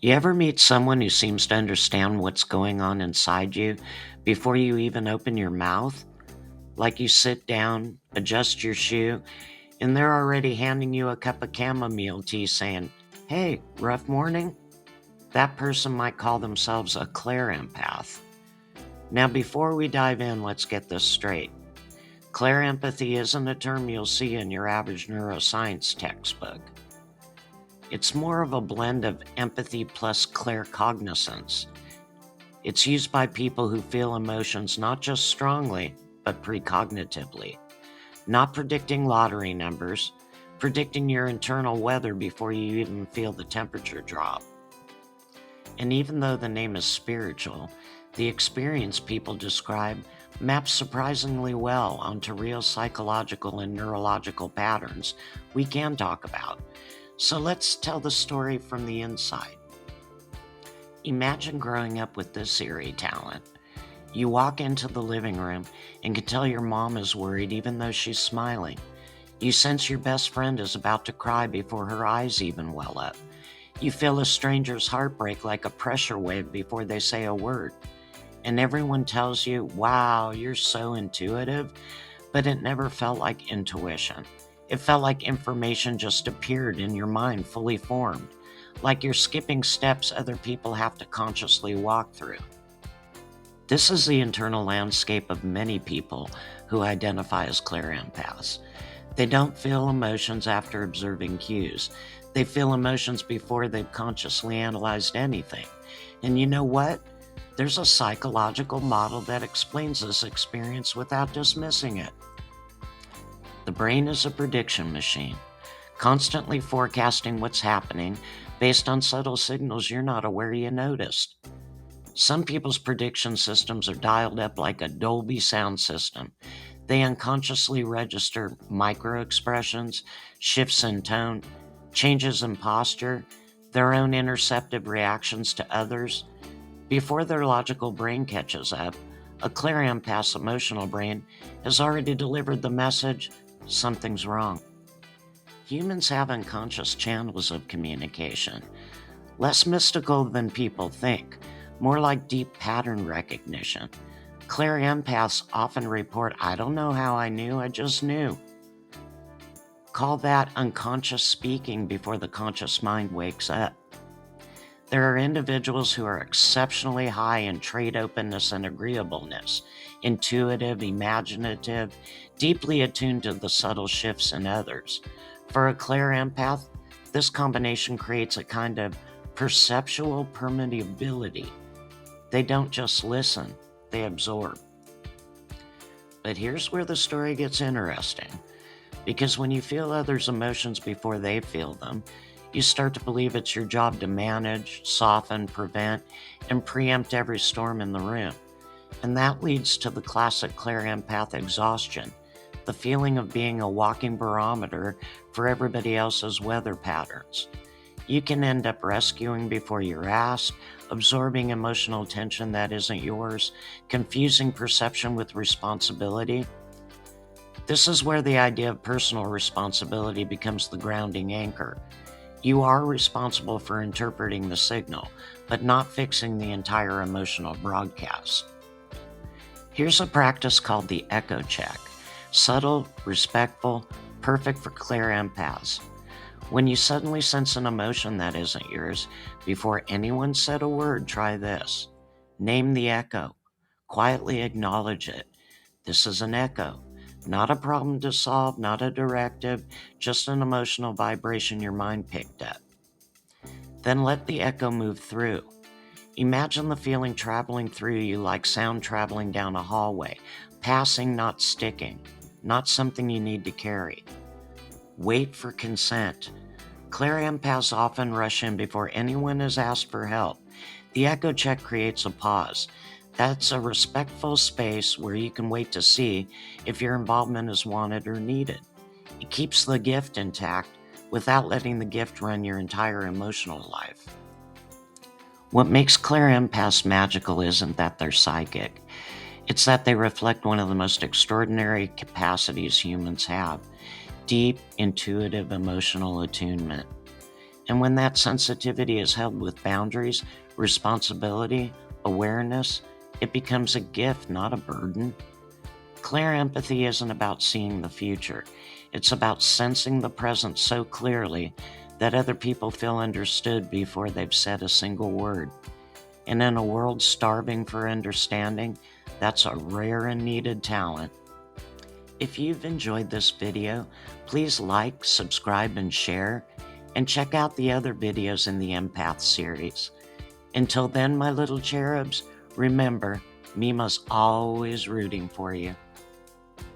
You ever meet someone who seems to understand what's going on inside you before you even open your mouth? Like you sit down, adjust your shoe, and they're already handing you a cup of chamomile tea saying, "Hey, rough morning?" That person might call themselves a Clair Empath. Now, before we dive in, let's get this straight. Clair Empathy isn't a term you'll see in your average neuroscience textbook. It's more of a blend of empathy plus claircognizance. It's used by people who feel emotions not just strongly, but precognitively. Not predicting lottery numbers, predicting your internal weather before you even feel the temperature drop. And even though the name is spiritual, the experience people describe maps surprisingly well onto real psychological and neurological patterns we can talk about. So let's tell the story from the inside. Imagine growing up with this eerie talent. You walk into the living room and can tell your mom is worried even though she's smiling. You sense your best friend is about to cry before her eyes even well up. You feel a stranger's heart break like a pressure wave before they say a word. And everyone tells you, "Wow, you're so intuitive," but it never felt like intuition. It felt like information just appeared in your mind fully formed, like you're skipping steps other people have to consciously walk through. This is the internal landscape of many people who identify as Clair Empaths. They don't feel emotions after observing cues. They feel emotions before they've consciously analyzed anything. And you know what? There's a psychological model that explains this experience without dismissing it. The brain is a prediction machine, constantly forecasting what's happening based on subtle signals you're not aware you noticed. Some people's prediction systems are dialed up like a Dolby sound system. They unconsciously register micro expressions, shifts in tone, changes in posture, their own interceptive reactions to others. Before their logical brain catches up, a Clair Empath's emotional brain has already delivered the message, "Something's wrong." Humans have unconscious channels of communication, less mystical than people think, more like deep pattern recognition. Clair Empaths often report, "I don't know how I knew, I just knew." Call that unconscious speaking before the conscious mind wakes up. There are individuals who are exceptionally high in trait openness and agreeableness, intuitive, imaginative, deeply attuned to the subtle shifts in others. For a Clair Empath, this combination creates a kind of perceptual permeability. They don't just listen, they absorb. But here's where the story gets interesting. Because when you feel others' emotions before they feel them, you start to believe it's your job to manage, soften, prevent, and preempt every storm in the room. And that leads to the classic Clair Empath exhaustion, the feeling of being a walking barometer for everybody else's weather patterns. You can end up rescuing before you're asked, absorbing emotional tension that isn't yours, confusing perception with responsibility. This is where the idea of personal responsibility becomes the grounding anchor. You are responsible for interpreting the signal, but not fixing the entire emotional broadcast. Here's a practice called the echo check. Subtle, respectful, perfect for Clair Empaths. When you suddenly sense an emotion that isn't yours, before anyone said a word, try this. Name the echo. Quietly acknowledge it. This is an echo. Not a problem to solve, not a directive, just an emotional vibration your mind picked up. Then let the echo move through. Imagine the feeling traveling through you like sound traveling down a hallway, passing, not sticking, not something you need to carry. Wait for consent. Clair Empaths often rush in before anyone has asked for help. The echo check creates a pause. That's a respectful space where you can wait to see if your involvement is wanted or needed. It keeps the gift intact without letting the gift run your entire emotional life. What makes Clair Empaths magical isn't that they're psychic. It's that they reflect one of the most extraordinary capacities humans have: deep, intuitive, emotional attunement. And when that sensitivity is held with boundaries, responsibility, awareness, it becomes a gift, not a burden. Clair empathy isn't about seeing the future. It's about sensing the present so clearly that other people feel understood before they've said a single word. And in a world starving for understanding, that's a rare and needed talent. If you've enjoyed this video, please like, subscribe, and share, and check out the other videos in the Empath series. Until then, my little cherubs, remember, Meemaw's always rooting for you.